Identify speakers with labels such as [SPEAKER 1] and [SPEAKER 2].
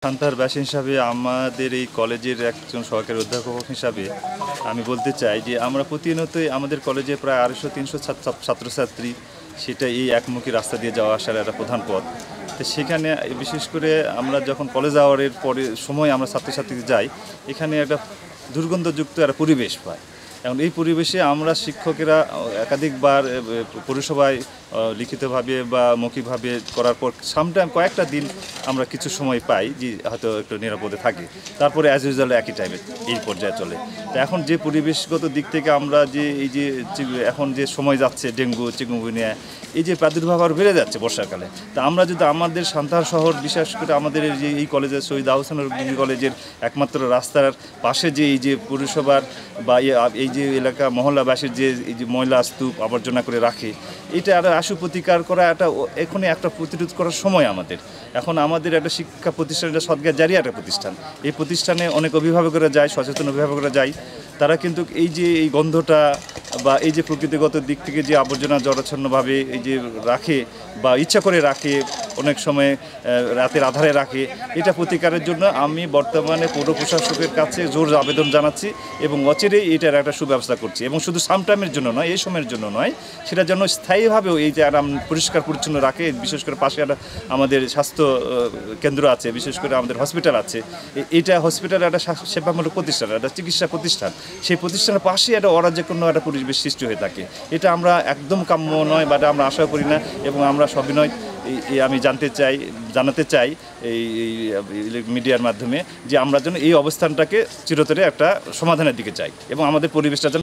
[SPEAKER 1] সান্তাহারবাসী হিসাবে আমাদের এই কলেজের একজন সহকারী অধ্যাপক হিসাবে আমি বলতে চাই যে আমরা প্রতিনিয়তই আমাদের কলেজে প্রায় 250-300 ছাত্রছাত্রী, সেটা এই একমুখী রাস্তা দিয়ে যাওয়া আসার একটা প্রধান পথ। তো সেখানে বিশেষ করে আমরা যখন কলেজ আওয়ারের পরে সময় আমরা ছাত্রছাত্রীদের যাই, এখানে একটা দুর্গন্ধযুক্ত একটা পরিবেশ পাই। এখন এই পরিবেশে আমরা শিক্ষকেরা একাধিকবার পৌরসভায় লিখিতভাবে বা মৌখিকভাবে করার পর সামটাইম কয়েকটা দিন আমরা কিছু সময় পাই যে হয়তো একটু নিরাপদে থাকি, তারপরে অ্যাজ ইউজুয়াল একই টাইমে এই পর্যায়ে চলে। তো এখন যে পরিবেশগত দিক থেকে আমরা যে এই যে এখন যে সময় যাচ্ছে ডেঙ্গু চিকুনগুনিয়া এই যে প্রাদুর্ভাব আরও বেড়ে যাচ্ছে বর্ষাকালে, তা আমরা যদি আমাদের সান্তাহার শহর বিশেষ করে আমাদের যে এই কলেজের শহীদ আহসানুর ডিগ্রি কলেজের একমাত্র রাস্তার পাশে যে এই যে পৌরসভার বা এই যে এলাকা মহল্লাবাসীর যে এই যে ময়লা স্তূপ আবর্জনা করে রাখে, এটা একটা আশু প্রতিকার করা এখনই একটা প্রতিরোধ করার সময় আমাদের। এখন আমাদের একটা শিক্ষা প্রতিষ্ঠান, এটা সদগার জারি একটা প্রতিষ্ঠান, এই প্রতিষ্ঠানে অনেক অভিভাবকরা যায়, সচেতন অভিভাবকরা যায়, তারা কিন্তু এই যে এই গন্ধটা বা এই যে প্রকৃতিগত দিক থেকে যে আবর্জনা জড়াচ্ছন্নভাবে এই যে রাখে বা ইচ্ছা করে রাখে, অনেক সময় রাতের আধারে রাখে, এটা প্রতিকারের জন্য আমি বর্তমানে পৌর প্রশাসকের কাছে জোর আবেদন জানাচ্ছি এবং অচিরেই এটার একটা সুব্যবস্থা করছি। এবং শুধু সামটাইমের জন্য নয়, এই সময়ের জন্য নয়, সেটা যেন স্থায়ীভাবেও এই যে পরিষ্কার পরিচ্ছন্ন রাখে। বিশেষ করে পাশে একটা আমাদের স্বাস্থ্য কেন্দ্র আছে, বিশেষ করে আমাদের হসপিটাল আছে, এটা হসপিটাল একটা সেবামূলক প্রতিষ্ঠান, একটা চিকিৎসা প্রতিষ্ঠান, সেই প্রতিষ্ঠানের পাশে একটা অরাজকন্য একটা পরিবেশ সৃষ্টি হয়ে থাকে। এটা আমরা একদম কাম্য নয় বা আমরা আশা করি না। এবং আমরা সবিনয় আমি জানাতে চাই এই মিডিয়ার মাধ্যমে যে আমরা যেন এই অবস্থানটাকে চিরতরে একটা সমাধানের দিকে চাই এবং আমাদের পরিবেশটা